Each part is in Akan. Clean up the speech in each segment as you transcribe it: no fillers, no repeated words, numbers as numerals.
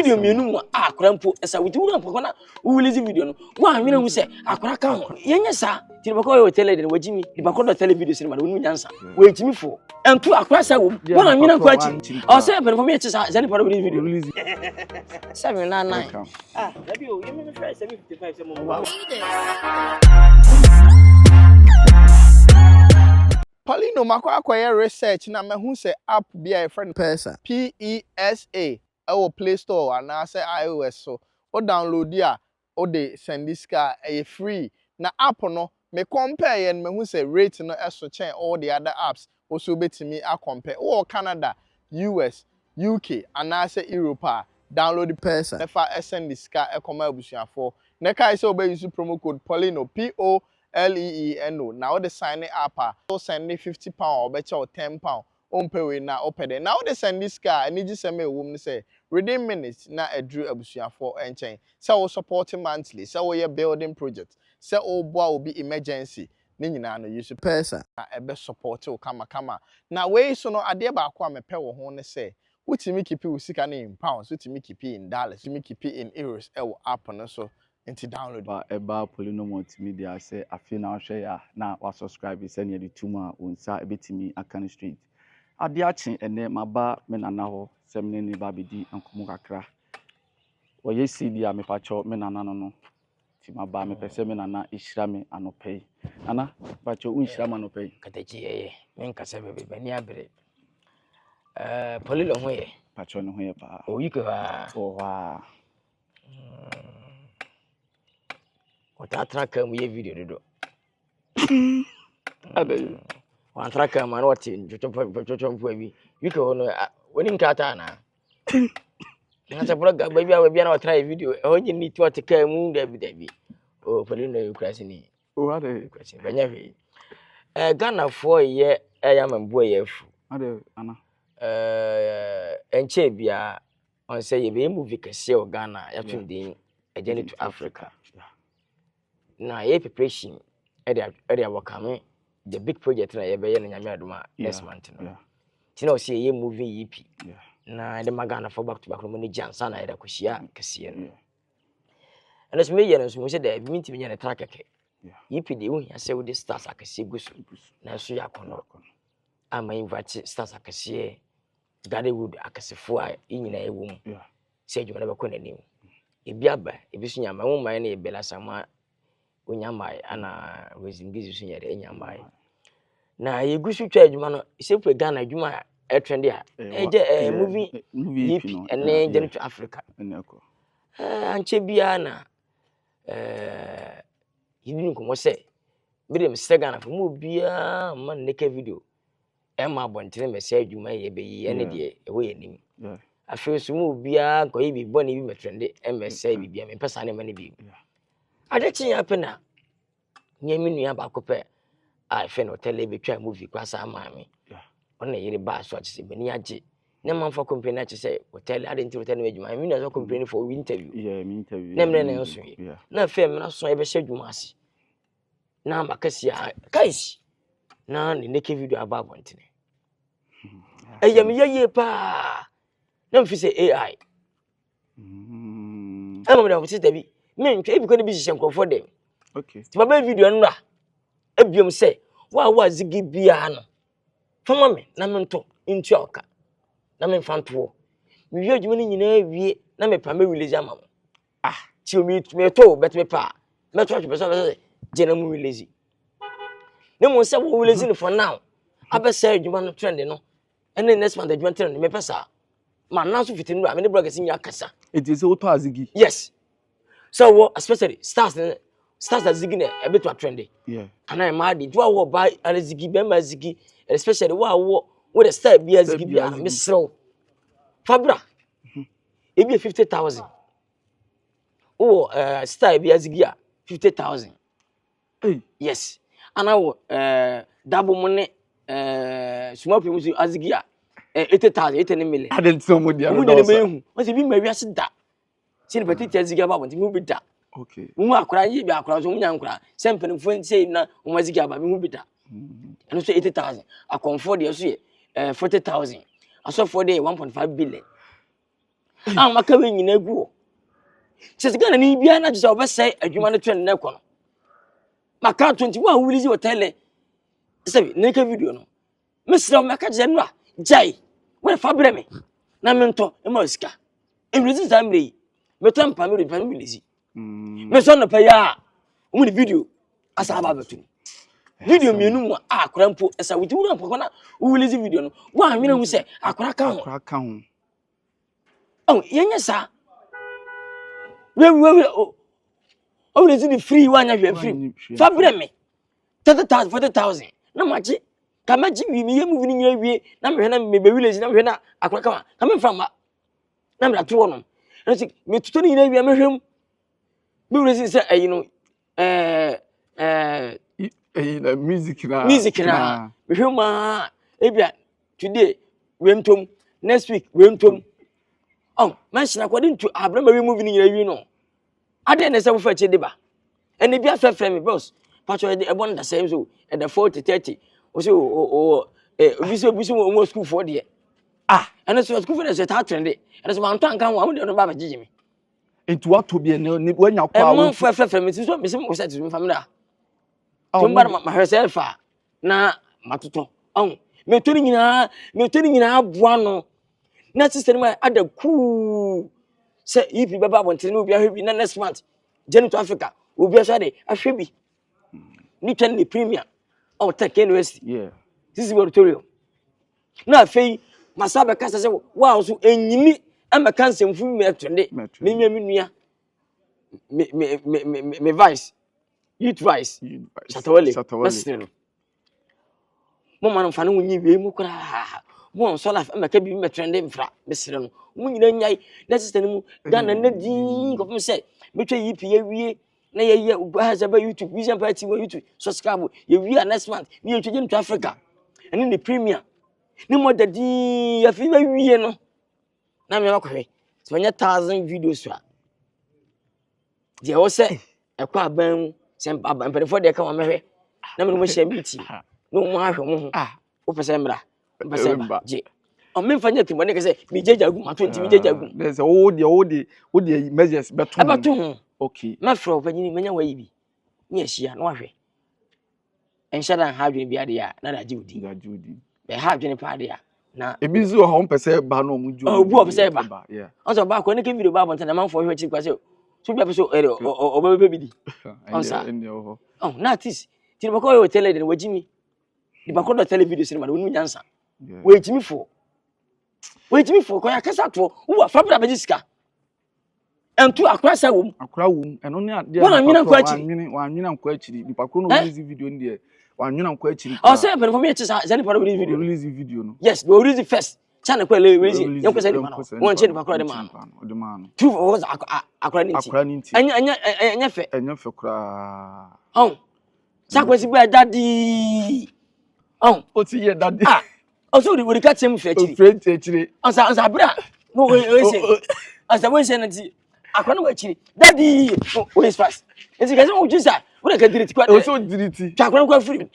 video me no akora mpo esa we do mpo na we release video no wa anwena hu se akora ka ho yenye sa ti ne bako Oteele de wajimi di bako do tele video cinema wonu nyansa we jimi fo entu akora sa wo wa anwena ko achi o se pe for me sa zani for release video 799 dabi o yemi me try 755 se mo wa Poleeno makwa research na mehu se app bia e friend PESA PESA our Play Store and I say iOS so o download ya o de send this car free na app no me compare yen mehu se rate no eso chen all the other apps also betimi a compare o Canada US UK and I say Europe download the PESA nefa send this car e come abusuafo na kai say obe use promo code Poleeno POLEENO now the sign up so send me £50 or better or £10 on pay we na opede now they send this car and you send me a woman say within minutes na a drew abusia for enchain so supporting monthly so we building project so o boa will be emergency ni nyina no use PESA na e be support o kama na we so no ade ba akwa mepe wo ho ne say wutimi keep we sika na in pounds wutimi keep in dollars wutimi keep in euros e wo app no so into download ba eba Poleeno Multimedia say afi na hwe ya na wa subscribe say na the tuma unsa ebetimi akan street ade achi ene maba me nana ho semne ni ba bedi ankomo kakra wo ye CD a me pacho me nana no ti maba me pese me nana ihira me anopai ana pacho unhira me anopai katachi ye men kasa bebe bani abre Poleeno ho ye pacho no ho ye pa o yiko ha o wa Wata traka mu ye video dodo. Ade. Wan traka man wati chochompo abi. Wike hono woni nkata na. Nasa program baby na try video. Onye ni to ateka mu dabi. Oh Poleeno yukrasi ni. O ade yukrasi. Banya hwe. Ghana for ye eyamambo ye fu. Ade ana. Enche bia on say ye be movie kese o Ghana ya tun din a journey to Africa. Na ye preparation area wakame the big project na ye be ye na nyame adoma next month no tina o see ye movie EP na the magana for back to back no ni jansa na ye da koshia kese no and so me ye no so say da bi ntimi nya na track keke EP de hu ya say we the stars akese gusu na so ya kono ama invite stars akese Gadewood akasefo a inyina ewo mu say djuma na be kona nim ebi aba ebi so nyama wo man na e bela sama onyamai ana wezingizi so nyere enyamai na yegusu twa adwuma no sepe Ghana adwuma e trend a eje movie EP ene journey to Africa eneko anche bia na yidin ko mo se bidem Ghana fo mo bia man neka video Emma bontere me say adwuma ye be yi ene de e wo yanim afi so mo bia ko yi bi boni bi metrende em say bi bia me pesa ne mane bi adechi ya pena nyemi nua ba kope I fe no Oteele be twa movie kwasa amaami ona yiri ba so achise bani age ne man for company na chise Oteele ade nti Oteele adwuma mi na so company for interview me interview na mre na nso na fe me na so e be hye adwuma ase na makasi a kaisi na ne neke video aba bontene eyam ye pa na mfi se AI ama me da mfi tabi me ntwe bi ko ne bi hye nkrofo dem okay ti baba video no a ebiom se wa zigi bia no fama me na me nto ntu oka na me mfanto me wi adwuma ni nyina wie na me pa me release ama mo ti o me to bet me pa me to person say jena mu release ne mo se wo release ni for now abesa adwuma no trend no ene next month adwuma trend me pesa ma na so fitinu a me ne bloggers nya kasa it is auto azigi yes so especially stars that zigi a bit to trend and I mad do what buy zigi be ma zigi especially what the style be zigi be misro fabra e be 50,000 style be zigi 50,000 yes and I double money small people azigi 80,000 80 million I didn't so much there what be ma wi da sin petit zigi aba wonti mu bi da okay mu akura yi bi akura so mu nya nkura sempen fo say na mu mazigi aba bi mu bi da eno so 80,000 akonfo de so 40,000 aso for de 1.5 billion am maka we nyina gu se Ghana ni bia na je obesai adwuma no trend na kono maka 21 release Oteele sabi neka video no mesra maka je no a jai we fa bre me na mento e ma sika e release zamre me tampa me release me so no pa ya o ni video asa ba betu video mienu mu akora mpo esa wuti wura mpo na o release video no wa anwena hu se akora ka ho oh yenye sa we o release the free one ya free fa bre me 30,000 40,000 na maji ka maji wi mi yemu ni nyina wie na me hwe na me be village na me hwe na akora ka ka me fra ma na me ato wono na si me tuto ni nyina wie me hwem me release say you know music na me hwem ma ebia today we ntom next week we ntom oh mention according to Abraham we movie ni nyina wie no ade na se wo fa che deba ene bia fa me boss patcho e bon da same so e da 40 30 o se obiso mo school for de ene so school for de se ta trend ene so man to anka ho de no ba gigi me into what to be ni wanya kwa wo fa me so me se mo set me family to mbar ma hwese fa na matoto me to ni nyina aboa no na sister ma ada ku se ipi baba abontere no bia hwebi na next month journey to Africa obi aso de ahwebi ni twen ni premier Tech University this is auditorium na fei masabe kasa se wa so enyimi ama kanse mfu me twende me nua me vice youth vice Satawale mesrelo mo man fa no nyi we mu kra mo so la ama ka bi me twende mfra mesrelo mo nyina nyai na sister mu Ghana na di ko se metwa yipi ya wie na ye ha ba YouTube vision party wo YouTube subscribe ye wie next month we tuje to Africa and the premier ni mo dadi ya fi ba wie no na me makohwe so nya 1000 videos a je wo se e kwa ban se aban for de ka wa mehwe na me mo share meeting no mo ahwe mo ho wo pese mra pese ba je o me fanya timo ne ke se mi jeja gu ma 20 mi jeja gu there's all the measures beton okay ma fro fanyini menya wa yibi ni ehia na wahwe enshada ha adwene bia de ya na da jiwudi be ha adwene pa de ya na ebizu ho mpese ba no mu ju obu o pese ba yeah onso ba ko ne ke video ba bonta na manfo hwe chi kwa se so bia pese o ba be bidi onsa na artist ti ba ko Oteele de wajimi di ba ko do tele video cinema de wonu nyansa wajimi fo ko ya kasa to wo fa bra be sika entu akwasa wom eno ne ade wana nwina kwa achiri wanwina nkwa achiri di pa ko no release video ndi wanwina nkwa achiri o say ben for me chi sa para release video no yes we release first channel kwa release yen kwasa di ma no won che di pa de ma two was akra ninti anya fe kra sa kwasi bua daddy o ti ye daddy o so di ka tem fe achiri ansa bra no we say ansa we say nanti akwa no achiri daddy we is fast enti ka se wo jisa wo ka diriti kwa o so diriti akwa no kwa free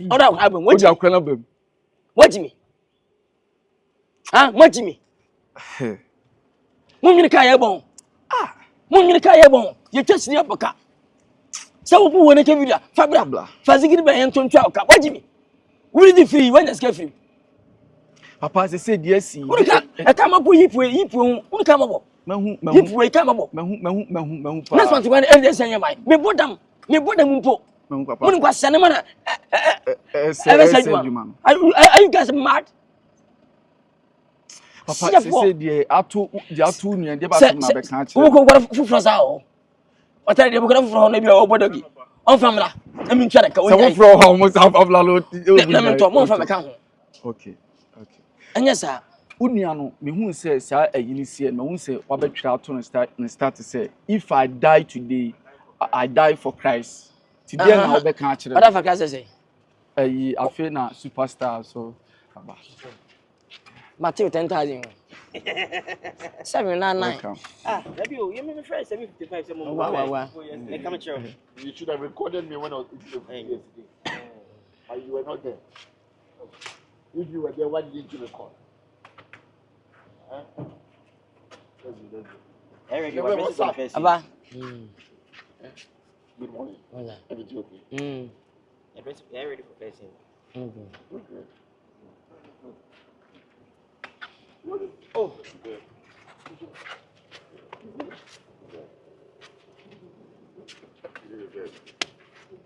oda akwa ban wo akwa na bam wajimi wajimi mun nyine ka ye bon mun nyine ka ye bon ye twesi ya boka se wo bu wona ke video fa bra fa zigiri ba hen tonto aka wajimi we di free when is free papa se dia si e ka mabo yipu unu ka mabo mahu yipu e ka mabo mahu pa next month when every say my me bodam mpo mahu papa mun kwa sane mana are you guys mad papa se dia atu nua dia ba so na be kan kire ko ko fufuro sa o Oteele dia ko fufuro na bia o bodogi on famla na mi ntwa da ka o nya fufuro ha mo sa afla lo na mi ntwa mo fa me ka ho okay anya sa unia no me hu say sa ayini sie me hu say wa betwa to no start say if I die today I die for Christ today na we kan kire what for Christ say ayi afi na superstar so baba Matthew 10,000 799 Debbie, you mean first 755 some more. Wow. Come here. You should have recorded me when I was yesterday. But you were not there. If you were there, why didn't you record? Eric, what's up? Aba. Good morning. Wala. Everything okay? They're ready for person. Oh.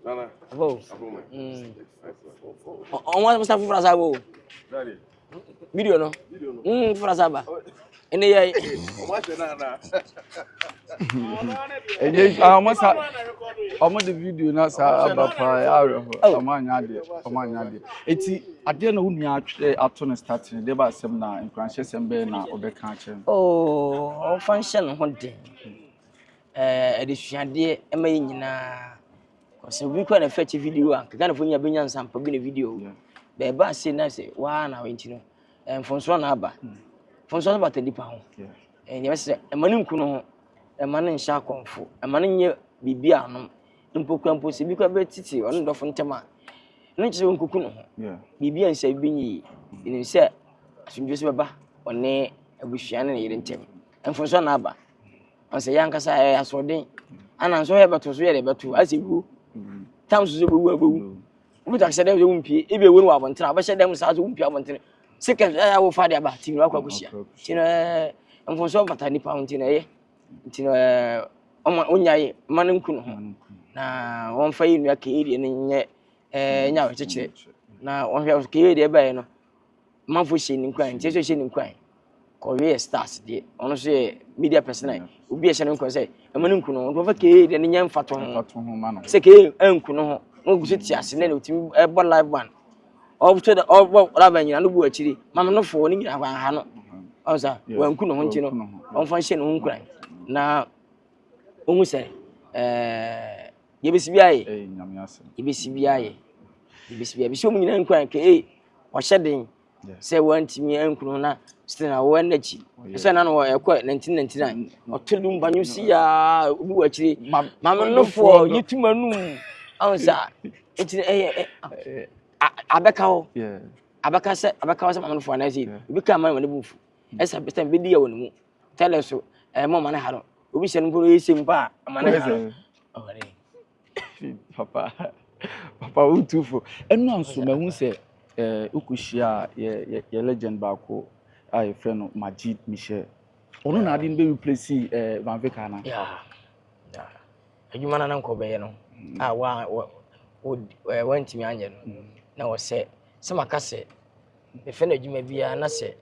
Nana. Abo. Abo. On wa musta fufura sa bo. Daddy. Video no. Video no. Fufura sa ba. Ene yai. What Nana? Eje almost the video na sa abapa ya amanya de eti ade na wonu atwe ato no starting de ba asem na nkranhye sembe na obeka akyem Oh, function ho de. Adesuade e ma nyina. Cause we kwa na fetch video an ka na fo nya benya nsampa bi na video. Be ba se na se wa na wenti no. Mfonso na aba. Mfonso na bata dipa ho. Nya se emane nkunu ho. Emane nsha konfo. Emane nye bibia anom. Mpokrampo se bi kwa betiti ono dofo ntema. No nche nkuku no ho. Bibia nsa bi nyi. Ni se asundwe se baba one abuhua ne yire ntem. Mfonso na aba. On se yankasa asodin. Ana nso he beto so ye de beto asigu. Tam so bewu abewu. Obi tak se dem so mpie ebe ewu no abontra ba she dem sa so mpie abontra. Sika ya wo fa de aba timi akwa kuhia. Tino mfonso bata nipa ho tino tino onyaye mane nku no ho. Na won fa yi nua ka eri ne nye nya wo chechire. Na won hwe ka eri eba ye no. Manfo hye ni nkwan, ntie so hye ni nkwan. Ko we stars de. Ono so media person obi hye ni nkwan say emane nku no won fa ka eri ne nya mfato ho ma no se ka enku no ho. Mo gusu ti ase ne otimi ebo live band. Obto the obo raba nyina no bu akiri. Mam no fo ni nyina kwa ha no. Onsa wanku no ho nti no. On fa hye no nkwan. Na ongu se yebesi biaye nyame asem yebesi biaye bi so mu nyina nkwan ka o hye den se wantimi enku no na still na wo nachi se na no ekọ 1999 otulum banyusi ya obi wa akiri mam no fo yitumanu onsa enti abeka ho abeka se mam no fo na se obi ka man ne bufu esa betam be dia wonu tele so mo man ha no obi hye no yesi mpa man ha papa utufo enu anso mahu se ukushia ye legend ba ko ai friend Majid Michel ono na adi be replace Van Veka na adwuma na nko be ye no wantimi anye no na wo se maka se e fe na adwuma bia na se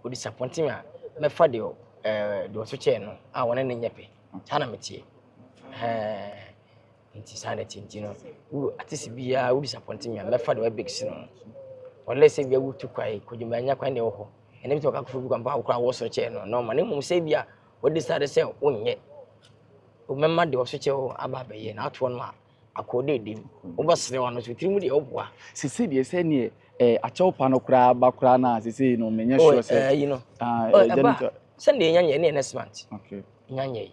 o disappoint me me fa de do so che no wona ne nyepe sana metie nti sana tinti no atisi bia o disappoint me me fa de big sin wala se bia wutu kwai kudwuma nya kwan de wo ho ene bi to ka ko fu kwampa wo kra wo so che no no ma ne mum se bia o decide se wonye o memma de wo so che wo aba be ye na ato no akode dem wo basre wano so tirimu de obua sisi de se ne achew pa no kra ba kra na sisi no menye sure se you know janitor sende nyanye ne investment okay nyanye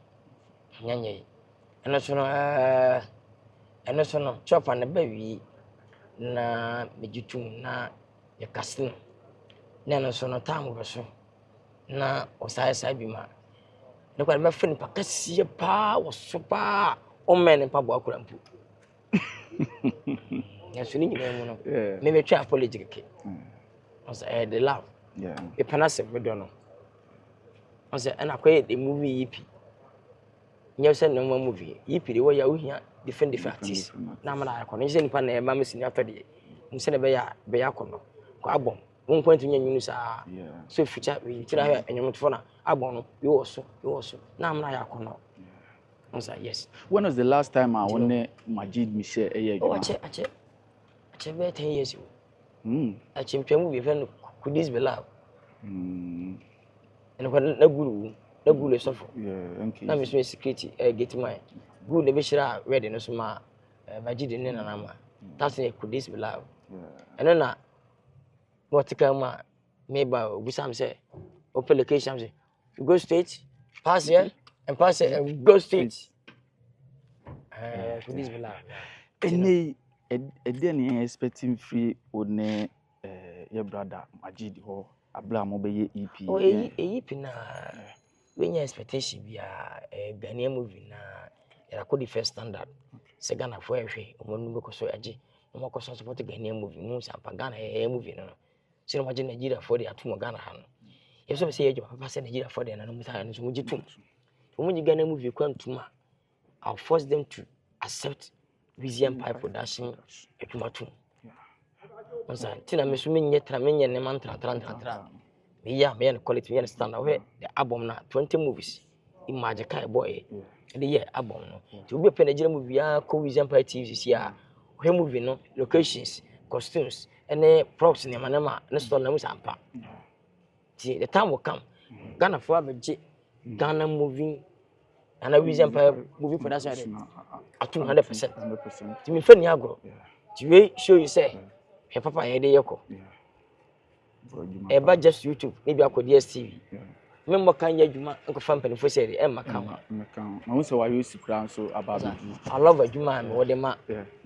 eno so no chopa na ba wi na mejitum na ya kasino na eno so no tamu be so na osai bi ma ne kwa me fani pakasi pa wo so pa o men pa bo akura mpu ya so ni nyina mu no me me twa apology keke osa the love e panase me do no osa na kwa the movie yipi nya se no movie yipi de wo ya ohia different artists na ma na akọ no se nipa na e ma me sini atode nse ne be ya akọ kwa abom won kwantu nya nyunu sa so future we tira ha enyomtofo na abom no we wo so na ma na ya akọ no osa yes. When was the last time I won Majid Michel ache be 10 years ago ache mpemu be friend could this be love and when na guru sofo na me so security get my good the be shira ready no so ma Majid ne na ma that's could this be love and na what come me ba obusam say open location say go straight pass here and pass here and go straight could this be love any then expecting free one your brother Majid ho abla mo be ye EP Oh, EP na when your expectation be a Ghanaian movie na ya ko the first standard. Se Ghana for ehwe, omo nu ko so age. Omo ko so support Ghanaian movie, mu sampa Ghana movie no. Se no maje Nigeria for the atumo Ghana ha no. If so say you papa say Nigeria for the na no musa no so mu jitum. Omo ji Ghana movie kwantuma. I'll force them to accept Vision Empire production etumatum. Onsa tina me so menye tra menye ne man tra. Me ya me quality me standard where the album na 20 movies. Imagine kai boy. The year album no. To be a Nigerian movie ya ko Vision Empire TV here. Where movie no locations, costumes and props ne manama na store na musampa. The time will come. Ghana for a Ghana movie and a Vision Empire movie production at 200%. 100%. To me friend agro. To show you say your papa here dey yoko. Eba just YouTube, maybe I could DSTV. Remember kan ya juma nko fa mpanifo say e maka ma. Ma wo say why you secret so about it. I love juma me wo de ma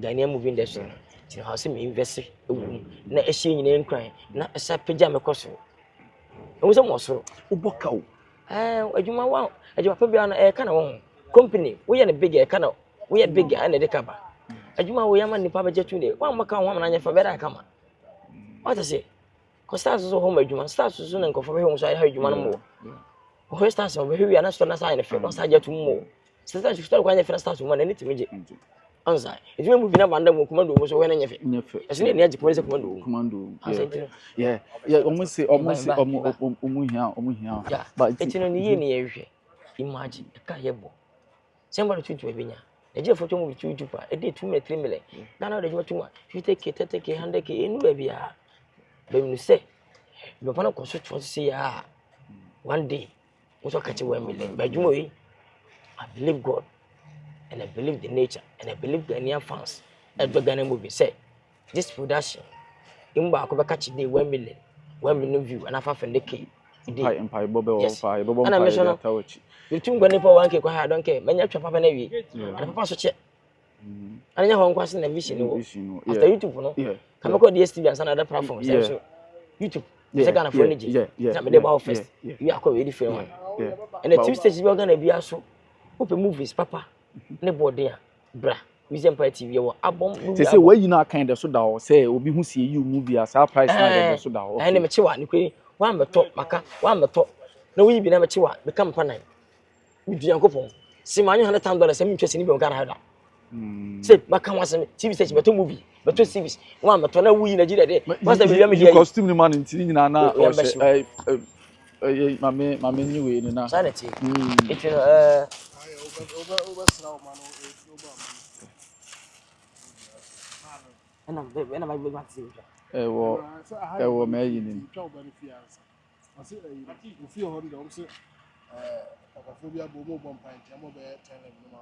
Ghanaian movie industry. Ti how say me invest ewu na ehye nyina nkran na esa pagya me koso. Wo say mo so Uboka o. Adwuma wa adwuma pa bia na ka na wo company wo ye ne big e ka na wo ye big and de kaba adwuma wo ya ma nipa beje tu de wa maka wo na nya fa bera kama what I say ko start so home adwuma start so na nkofo be ho so ya adwuma no mo ho start so be wi ana so na sa ne fe no sa ja tu mo start so ko anya fe start mo na ni timije anza adwuma mu bi na banda mo komando mo so we na nya fe ese ne nya police komando yeah almost say hia but it's no ni ye ni ye hwe imagine ka ye bo somebody to ebenya eje photo mu bi YouTube e dey 2 3 million Ghana dey juma tuma 50k 30k 100k enu ba bia be mi say you pana ko so to say one day we so catch 1 million ba juma we I believe God and I believe the nature and I believe Ghanaian fans and the Ghanaian movie say this production imba ko be catch day 1 million view and afa fende k Empire Bobo and I mention you tún gbani pa 1k kwa ha don't care menya twa papa na wi and papa so che anya ho nkwase na vision wo after YouTube no kama ko DSTV and some other platforms so YouTube is gonna for energy na me dey ba first you are ko we different one and the two stages we gonna be aso open movies papa ne body a bra Vision Empire TV wo abom movie say why you know kind of so da say obi hu see you movie as price na dey so da and me chewa ni kwe wa meto maka wa meto na wi bi na me chewa be kam pana mi du yankopon si ma $100,000 say mi twese ni be o Ghana hada say maka wasem TV station beto movie beto series wa meto na wi Nigeria dey master be me dey costume ni man ntini nyina na o say mame ni we ni na sanity it and my baby see ewo me yi ni Ase you feel hot do say akaphobia bo mo bomb pint am be 10 no ma